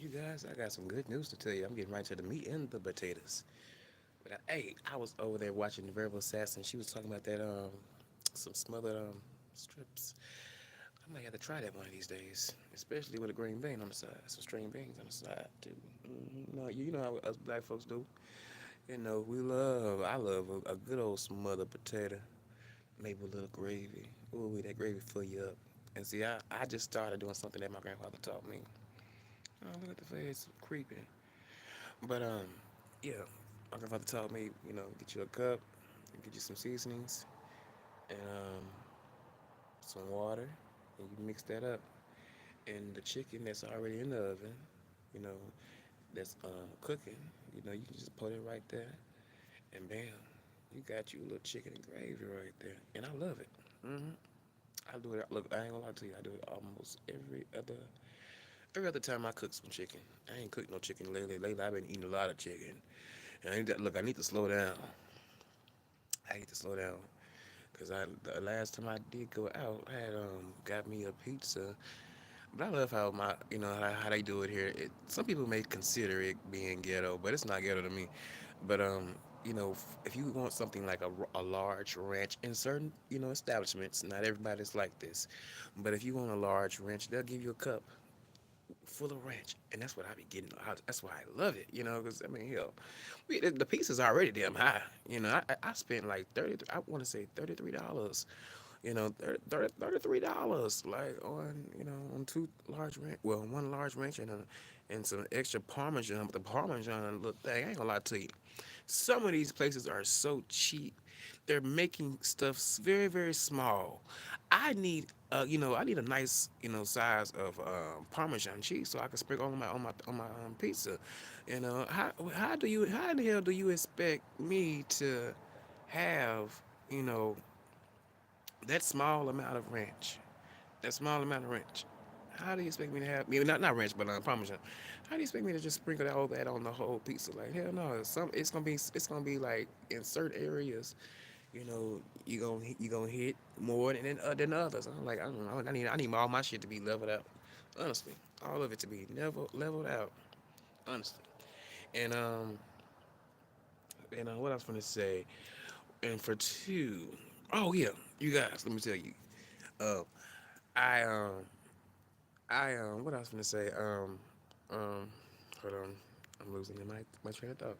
you guys, I got some good news to tell you. I'm getting right to the meat and the potatoes. Hey, I was over there watching the Variable Assassin. She was talking about that some smothered strips. I might have to try that one of these days, especially with a green bean on the side, some string beans on the side too. No, you know how us black folks do. You know, I love a good old smothered potato, maybe a little gravy. Ooh, that gravy fill you up. And see, I just started doing something that my grandfather taught me. Oh, look at the face creeping. But yeah, my grandfather taught me, get you a cup, get you some seasonings, and some water, and you mix that up. And the chicken that's already in the oven, you know, that's cooking, you can just put it right there, and bam, you got you a little chicken and gravy right there. And I love it. I do it. Look, I ain't gonna lie to you. I do it almost every other time I cook some chicken. I ain't cooked no chicken lately. Lately, I've been eating a lot of chicken. And I need to slow down. I need to slow down. Cause the last time I did go out, I had got me a pizza. But I love how how they do it here. Some people may consider it being ghetto, but it's not ghetto to me. But if you want something like a large ranch in certain establishments, not everybody's like this. But if you want a large ranch, they'll give you a cup full of ranch, and that's what I be getting. That's why I love it, because I mean, hell, the piece is already damn high. I spent like 30. I want to say $33. $33 like on two large ranch. Well, one large ranch and some extra parmesan. But the parmesan, look, thing, I ain't gonna lie to you. Some of these places are so cheap. They're making stuff very, very small. I need a nice, size of Parmesan cheese so I can sprinkle on my pizza. How in the hell do you expect me to have, you know, that small amount of ranch? That small amount of ranch. How do you expect me to have? Maybe not ranch, but Parmesan. How do you expect me to just sprinkle all that on the whole pizza? Like hell no. It's gonna be like in certain areas, you gonna hit more than others. I'm like I don't know. I need all my shit to be leveled out. Honestly, all of it to be leveled out. Honestly, and what I was gonna say, and for two, oh yeah, you guys, let me tell you, uh, I what I was gonna say, um, hold on, I'm losing my train of thought.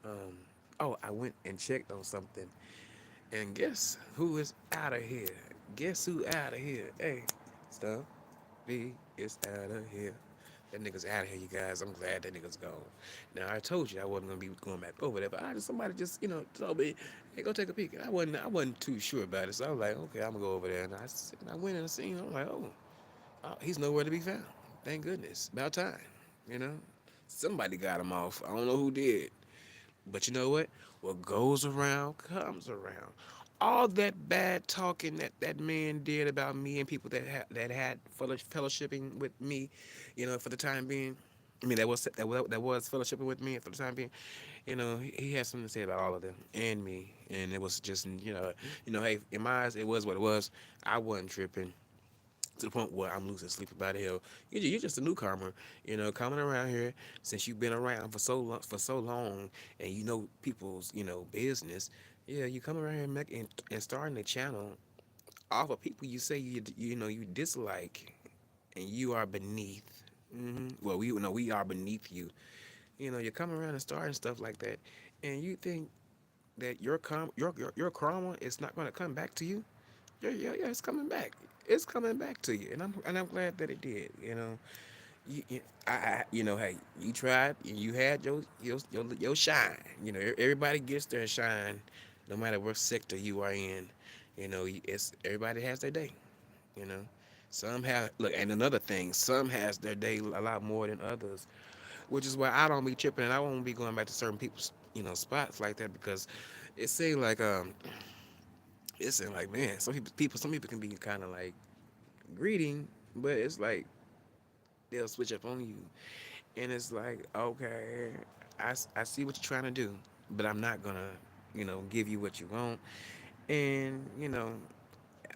Um, oh, I went and checked on something, and guess who is out of here? Guess who out of here? Hey, Stuff B is out of here. That nigga's out of here, you guys. I'm glad that nigga's gone. Now I told you I wasn't gonna be going back over there, but somebody just told me, hey, go take a peek. And I wasn't too sure about it, so I was like, okay, I'm gonna go over there. And I went and seen. I'm like, oh, he's nowhere to be found. Thank goodness. About time, you know. Somebody got him off. I don't know who did. But you know what? What goes around comes around. All that bad talking that man did about me and people that had fellowshipping with me, for the time being. I mean, that was fellowshipping with me for the time being. He had something to say about all of them and me, and it was just, hey, in my eyes, it was what it was. I wasn't tripping to the point where I'm losing sleep about hell. You're just a newcomer, coming around here since you've been around for so long, and you know people's, business. Yeah, you come around here and starting a channel off of people you say you dislike, and you are beneath. Well, we are beneath you. You're coming around and starting stuff like that, and you think that your karma is not going to come back to you. Yeah, yeah, yeah. It's coming back. It's coming back to you, and I'm glad that it did. Hey, you tried, and you had your shine. Everybody gets their shine, no matter what sector you are in. It's everybody has their day. You know, some have look, and another thing, some has their day a lot more than others, which is why I don't be tripping, and I won't be going back to certain people's spots like that because it seems like man, some people can be kind of like greeting, but it's like they'll switch up on you, and it's like okay, I see what you're trying to do, but I'm not gonna give you what you want, and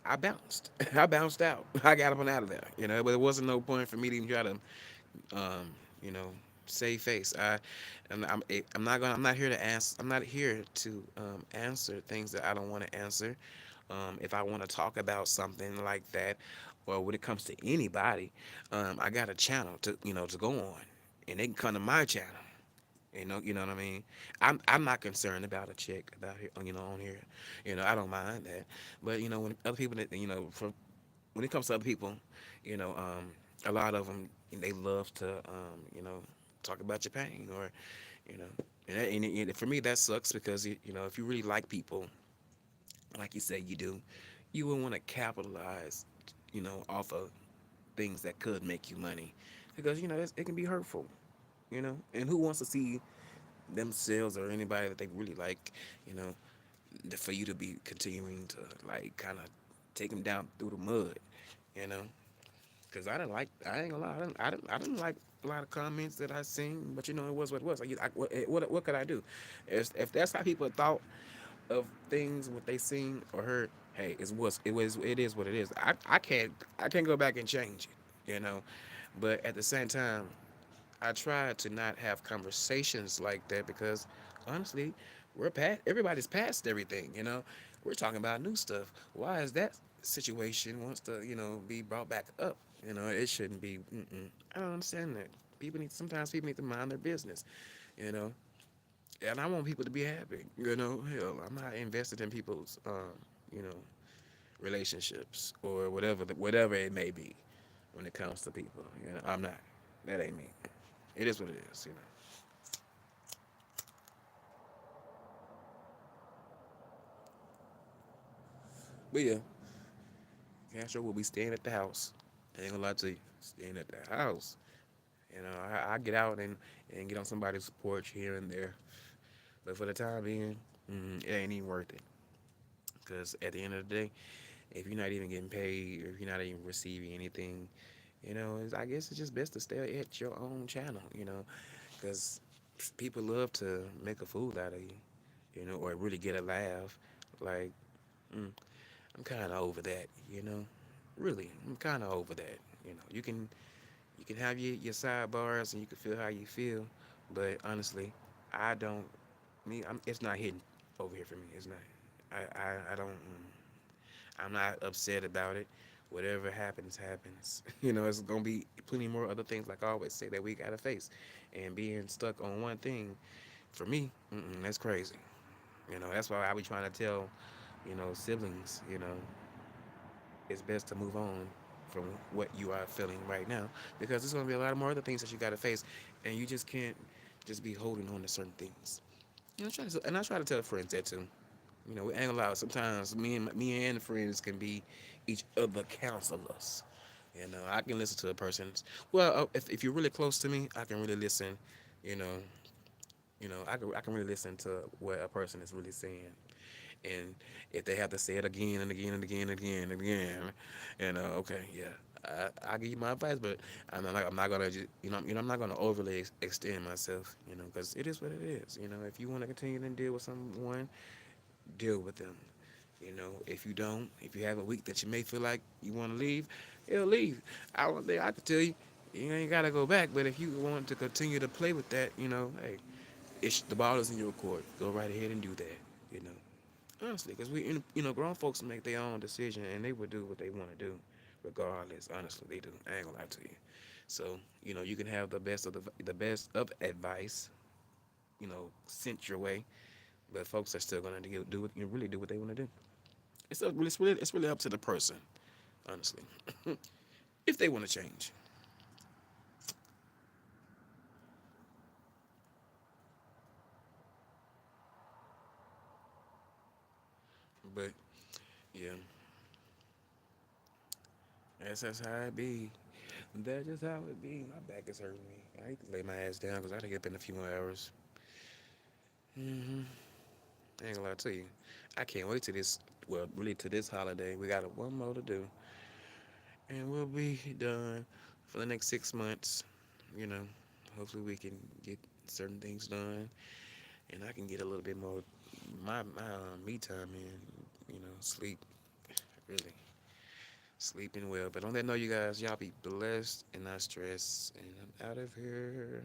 I bounced, I bounced out, I got up and out of there, but it wasn't no point for me to even try to You know, save face. I'm not here to ask. I'm not here to answer things that I don't want to answer. If I want to talk about something like that, or when it comes to anybody, I got a channel to to go on, and they can come to my channel. You know what I mean. I'm not concerned about a check about here, on here. I don't mind that. But when other people that from when it comes to other people, you know, a lot of them they love to talk about your pain or you know, and for me that sucks because if you really like people, like you say you do, you would want to capitalize, off of things that could make you money, because it can be hurtful, and who wants to see themselves or anybody that they really like, you know, for you to be continuing to like kind of take them down through the mud, you know. Cause I ain't gonna lie, I didn't like a lot of comments that I seen, but it was what it was. Like, what could I do? If that's how people thought of things, what they seen or heard, hey, it is what it is. I can't go back and change it, But at the same time, I try to not have conversations like that because honestly, everybody's past everything, We're talking about new stuff. Why is that situation wants to, be brought back up? It shouldn't be. I don't understand that. Sometimes people need to mind their business, you know. And I want people to be happy, Hell, I'm not invested in people's, you know, relationships or whatever it may be when it comes to people. I'm not. That ain't me. It is what it is. But yeah, Castro will be staying at the house. I ain't gonna lie to you, staying at the house. I get out and get on somebody's porch here and there. But for the time being, it ain't even worth it. Because at the end of the day, if you're not even getting paid or if you're not even receiving anything, I guess it's just best to stay at your own channel, because people love to make a fool out of you, or really get a laugh. Like, mm, I'm kind of over that, Really, I'm kind of over that. You can have your sidebars and you can feel how you feel, but honestly, I don't. It's not hitting over here for me. It's not. I don't. I'm not upset about it. Whatever happens, happens. It's gonna be plenty more other things, like I always say, that we gotta face. And being stuck on one thing, for me, that's crazy. That's why I be trying to tell, siblings, it's best to move on from what you are feeling right now, because there's gonna be a lot of more other things that you gotta face, and you just can't just be holding on to certain things. I try to tell friends that too. We ain't allowed. Sometimes me and friends can be each other counselors. I can listen to a person's. Well, if you're really close to me, I can really listen. You know, I can really listen to what a person is really saying. And if they have to say it again and again and again and again and again, okay, yeah, I give you my advice, but I'm not gonna just, I'm not gonna overly extend myself, because it is what it is. If you want to continue to deal with someone, deal with them. If you don't, if you have a week that you may feel like you want to leave, it'll leave. I don't think I could tell you, you ain't gotta go back. But if you want to continue to play with that, hey, the ball is in your court. Go right ahead and do that. You know, honestly, because grown folks make their own decision and they would do what they want to do, regardless. Honestly, they do. I ain't gonna lie to you. So you can have the best of advice, sent your way, but folks are still gonna do what really do what they want to do. It's really up to the person, honestly, if they want to change. But yeah, that's how it be. That's just how it be. My back is hurting me. I need to lay my ass down because I gotta get up in a few more hours. hmm I ain't gonna lie to you. I can't wait to this. Well, really to this holiday. We got one more to do, and we'll be done for the next 6 months. You know, hopefully we can get certain things done, and I can get a little bit more my me time in. Sleep really. sleeping well. But on that note, you guys, y'all be blessed and not stressed. And I'm out of here.